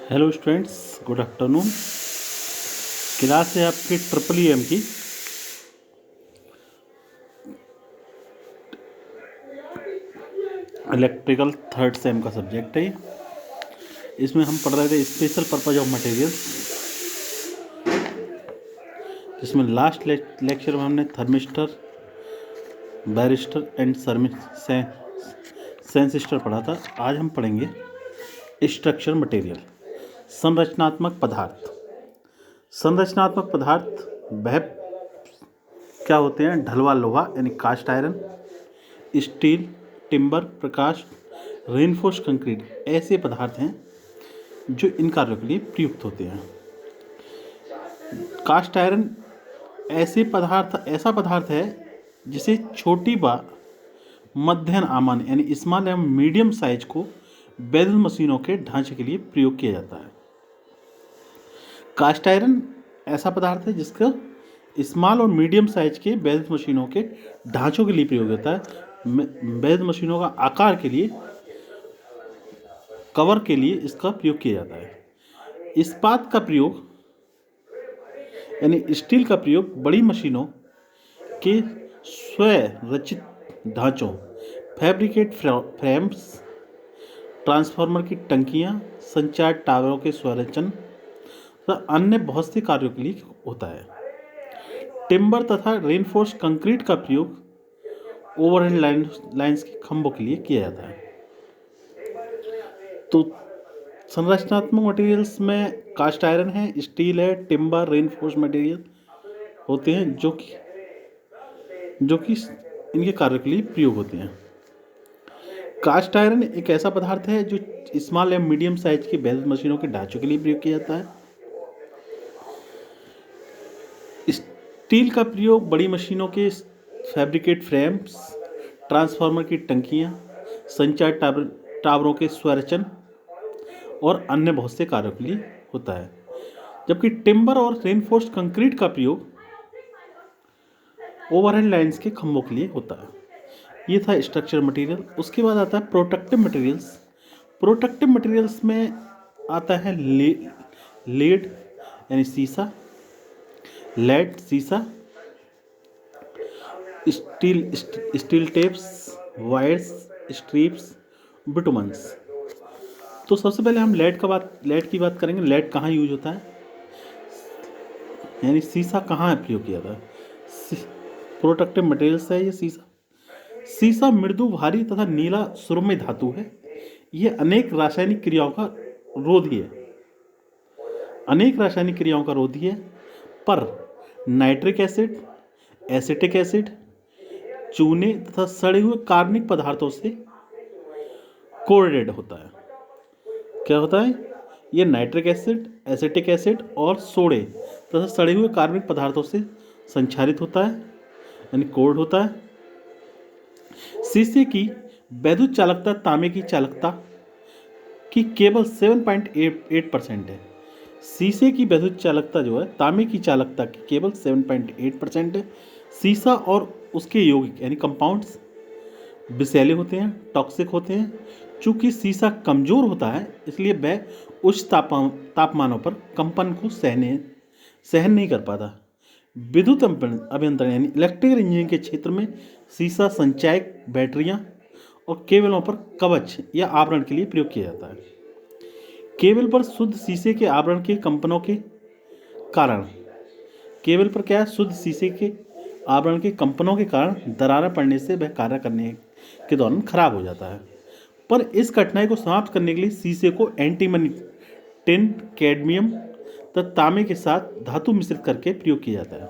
Hello students, good afternoon. Class है आपकी triple E M की। इलेक्ट्रिकल थर्ड सेम का सब्जेक्ट है ये। इसमें हम पढ़ रहे थे स्पेशल पर्पज ऑफ मटेरियल्स, जिसमें लास्ट लेक्चर में हमने थर्मिस्टर, बैरिस्टर एंड सेंसिस्टर पढ़ा था। आज हम पढ़ेंगे स्ट्रक्चर मटेरियल, संरचनात्मक पदार्थ। संरचनात्मक पदार्थ वह क्या होते हैं? ढलवा लोहा यानी कास्ट आयरन, स्टील, टिम्बर, प्रकाश, रेनफोर्स कंक्रीट ऐसे पदार्थ हैं जो इन कार्यों के लिए प्रयुक्त होते हैं। कास्ट आयरन ऐसा पदार्थ है जिसे छोटी व मध्यम आमान यानी स्मॉल एवं मीडियम साइज को विद्युत मशीनों के ढांचे के लिए प्रयोग किया जाता है। कास्ट आयरन ऐसा पदार्थ है जिसका स्मॉल और मीडियम साइज के विद्युत मशीनों के ढांचों के लिए प्रयोग होता है। विद्युत मशीनों का आकार के लिए, कवर के लिए इसका प्रयोग किया जाता है। इस्पात का प्रयोग यानी स्टील का प्रयोग बड़ी मशीनों के स्वरचित ढांचों, फैब्रिकेट फ्रेम्स, ट्रांसफार्मर की टंकियां, संचार टावरों के स्वरचन तथा अन्य बहुत से कार्यों के लिए होता है। टिम्बर तथा रेनफोर्स कंक्रीट का प्रयोग ओवरहेड लाइंस के खंभों के लिए किया जाता है। तो संरचनात्मक मटेरियल्स में कास्ट आयरन है, स्टील है, टिम्बर, रेनफोर्स मटेरियल होते हैं जो कि इनके कार्य के लिए प्रयोग होते हैं। कास्ट आयरन एक ऐसा पदार्थ है जो स्मॉल या मीडियम साइज की विद्युत मशीनों के ढांचों के लिए प्रयोग किया जाता है। स्टील का प्रयोग बड़ी मशीनों के फैब्रिकेट फ्रेम्स, ट्रांसफार्मर की टंकियां, संचार टावरों के स्वरचन और अन्य बहुत से कार्यों के लिए होता है। जबकि टिम्बर और रेनफोर्स्ड कंक्रीट का प्रयोग ओवरहेड लाइंस के खंभों के लिए होता है। ये था स्ट्रक्चर मटेरियल। उसके बाद आता है प्रोटेक्टिव मटेरियल्स। प्रोटेक्टिव मटेरियल्स में आता है लेड यानी सीसा, लेड सीसा, स्टील टेप्स, वायर्स, स्ट्रिप्स, बिटुमन्स। तो सबसे पहले हम लेड की बात करेंगे। लेड कहाँ यूज होता है, यानी सीसा कहाँ प्रयोग किया जाता है? प्रोटेक्टिव मटेरियल्स है ये सीसा। सीसा मृदु, भारी तथा नीला सुरमई धातु है। यह अनेक रासायनिक क्रियाओं का रोधी है। पर नाइट्रिक एसिड, एसिटिक एसिड, चूने तथा सड़े हुए कार्बनिक पदार्थों से कोरेटेड होता है। क्या होता है? ये नाइट्रिक एसिड, एसिटिक एसिड और सोडे तथा सड़े हुए कार्बनिक पदार्थों से संक्षारित होता है, यानी कोर्ड होता है। शीशे की वैद्युत चालकता तांबे की चालकता की केवल 7.8% है। शीशे की वैद्युत चालकता जो है तांबे की चालकता की केवल 7.8% है। शीशा और उसके यौगिक यानी कंपाउंड्स विषैले होते हैं, टॉक्सिक होते हैं। चूंकि शीशा कमजोर होता है इसलिए वह उच्च तापमानों पर कंपन को सहन नहीं कर पाता। विद्युत अभियंत्रण यानी इलेक्ट्रिकल इंजीनियरिंग के क्षेत्र में शीशा संचायक, बैटरियां और केबलों पर कवच या आवरण के लिए प्रयोग किया जाता है। केबल पर शुद्ध शीशे के आवरण के कंपनों के कारण शुद्ध शीशे के आवरण के कंपनों के कारण दरारें पड़ने से वह कार्य करने के दौरान खराब हो जाता है। पर इस कठिनाई को समाप्त करने के लिए शीशे को एंटीमनी, टिन, कैडमियम तथा तांबे के साथ धातु मिश्रित करके प्रयोग किया जाता है।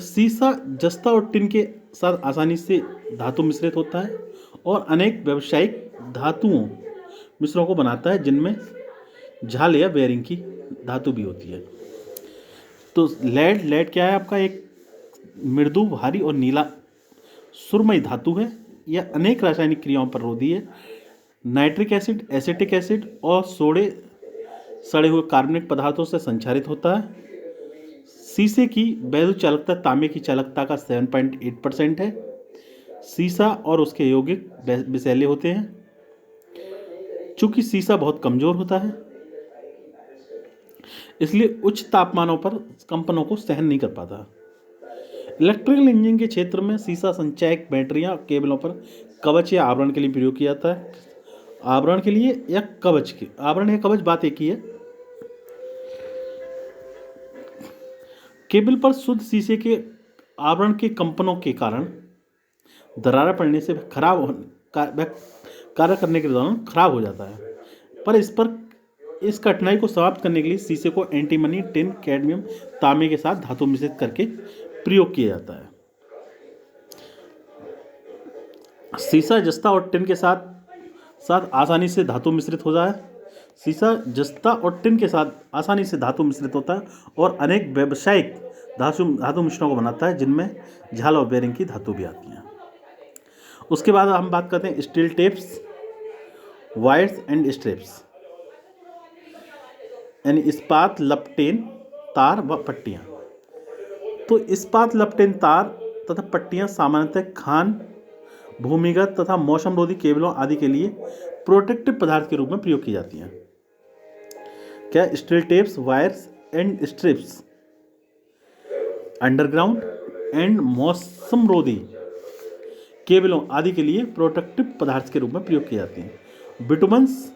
शीशा जस्ता और टिन के साथ आसानी से धातु मिश्रित होता है और अनेक व्यावसायिक धातुओं मिश्रणों को बनाता है, जिनमें झाल या बेयरिंग की धातु भी होती है। तो लेड क्या है आपका? एक मृदु, भारी और नीला सुरमई धातु है। यह अनेक रासायनिक क्रियाओं पर रोधी है। नाइट्रिक एसिड, एसिटिक एसिड और सोडे सड़े हुए कार्बनिक पदार्थों से संचारित होता है। शीशे की वैद्युत चालकता तांबे की चालकता का 7.8% है। शीशा और उसके यौगिक विषैले होते हैं। चूंकि शीशा बहुत कमजोर होता है इसलिए उच्च तापमानों पर कंपनों को सहन नहीं कर पाता। इलेक्ट्रिकल इंजन के क्षेत्र में शीशा संचयक बैटरियां केबलों पर कवच या आवरण के लिए प्रयोग किया जाता है। आवरण के लिए या कवच के, आवरण या कवच बात एक ही है। केबल पर शुद्ध शीशे के आवरण के कंपनों के कारण दरारें पड़ने से कार्य करने के दौरान खराब हो जाता है। पर इस कठिनाई को समाप्त करने के लिए शीशे को एंटीमनी, टिन, कैडमियम, तांबे के साथ धातु मिश्रित करके प्रयोग किया जाता है। शीशा जस्ता और टिन के साथ साथ आसानी से धातु मिश्रित हो जाए। शीशा जस्ता और टिन के साथ आसानी से धातु मिश्रित होता है और अनेक व्यावसायिक धातु मिश्रणों को बनाता है जिनमें झाल और बेरिंग की धातु भी आती हैं। उसके बाद हम बात करते हैं steel tapes, wires and strips, यानी इस्पात, लपटेन, तार व पट्टियाँ। तो इस्पात, लपटेन, तार तथा पट्टियाँ सामान्यतः खान, भूमिगत तथा मौसमरोधी केबलों आदि के लिए प्रोटेक्टिव पदार्थ के रूप में प्रयोग की जाती हैं। क्या? Steel tapes, wires and strips underground and मौसमरोधी केबलों आदि के लिए प्रोटेक्टिव पदार्थ के रूप में प्रयोग की जाती हैं। बिटुमन्स,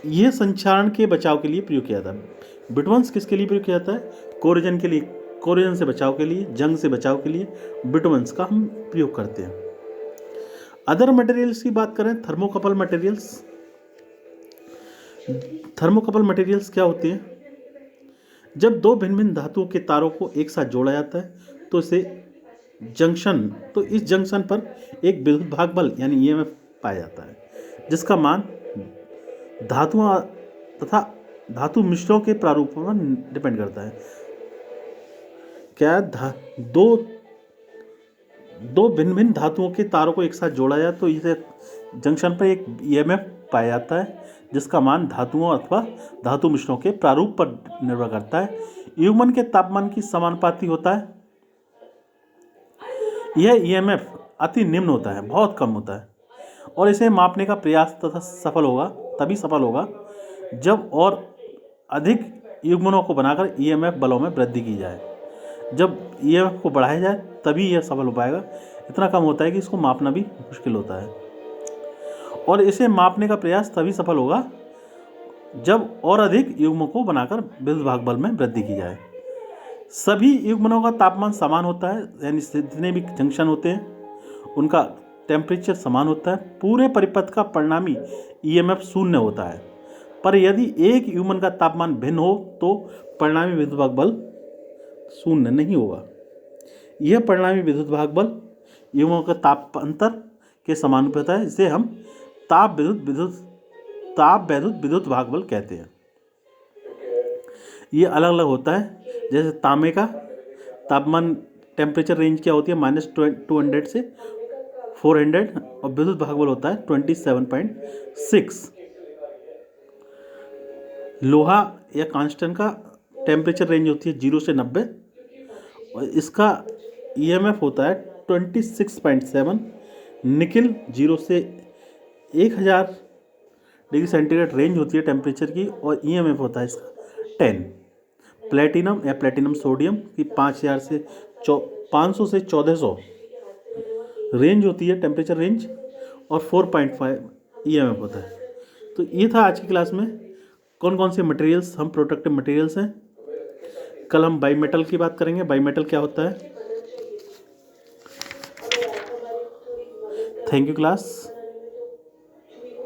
यह संक्षारण के बचाव के लिए प्रयोग किया जाता है। बिटुमन्स किसके लिए प्रयोग किया जाता है? कोरोजन के लिए, कोरोजन से बचाव के लिए, जंग से बचाव के लिए बिटुमन्स का हम प्रयोग करते हैं। अदर मटेरियल्स की बात करें, थर्मोकपल मटेरियल्स। थर्मोकपल मटेरियल्स क्या होते हैं? जब दो भिन्न भिन्न धातुओं के तारों को एक साथ जोड़ा जाता है तो इस जंक्शन पर एक विद्युत भाग बल यानी ईएमएफ पाया जाता है जिसका मान धातुओं तथा धातु मिश्रों के प्रारूप पर डिपेंड करता है। क्या? दो भिन्न भिन्न धातुओं के तारों को एक साथ जोड़ा जाए तो इसे जंक्शन पर एक ईएमएफ पाया जाता है जिसका मान धातुओं अथवा धातु मिश्रणों के प्रारूप पर निर्भर करता है। युग्मन के तापमान की समानुपाती होता है। यह ईएमएफ अति निम्न होता है, बहुत कम होता है और इसे मापने का प्रयास तभी सफल होगा जब और अधिक युग्मनों को बनाकर ईएमएफ बलों में वृद्धि की जाए। जब ईएमएफ को बढ़ाया जाए तभी यह सफल हो पाएगा। इतना कम होता है कि इसको मापना भी मुश्किल होता है और इसे मापने का प्रयास तभी सफल होगा जब और अधिक युग्मों को बनाकर विद्युत भाग बल में वृद्धि की जाए। सभी युग्मनों का तापमान समान होता है, यानी जितने भी जंक्शन होते हैं उनका टेम्परेचर समान होता है। पूरे परिपथ का परिणामी ईएमएफ शून्य होता है, पर यदि एक युग्मन का तापमान भिन्न हो तो परिणामी विद्युत भाग बल शून्य नहीं होगा। यह परिणामी विद्युत भाग बल युग्मों का ताप अंतर के समानुपाती है, जिसे हम ताप वैद्युत विद्युत भाग बल कहते हैं। ये अलग अलग होता है। जैसे तांबे का तापमान टेम्परेचर रेंज क्या होती है? -200 से 400 और विद्युत भाग बल होता है 27.6। लोहा या कांस्टेंट का टेम्परेचर रेंज होती है 0 से 90 और इसका ईएमएफ होता है 26.7। निकिल 0 से 1000 डिग्री सेंटीग्रेड रेंज होती है टेम्परेचर की और ईएमएफ होता है इसका 10। प्लेटिनम या प्लेटिनम सोडियम की 500 से 1400 रेंज होती है टेम्परेचर रेंज और 4.5 ईएमएफ होता है। तो ये था आज की क्लास में कौन कौन से मटेरियल्स हम प्रोटेक्टिव मटेरियल्स हैं। कल हम बाई मेटल की बात करेंगे, बाई मेटल क्या होता है। Thank you class.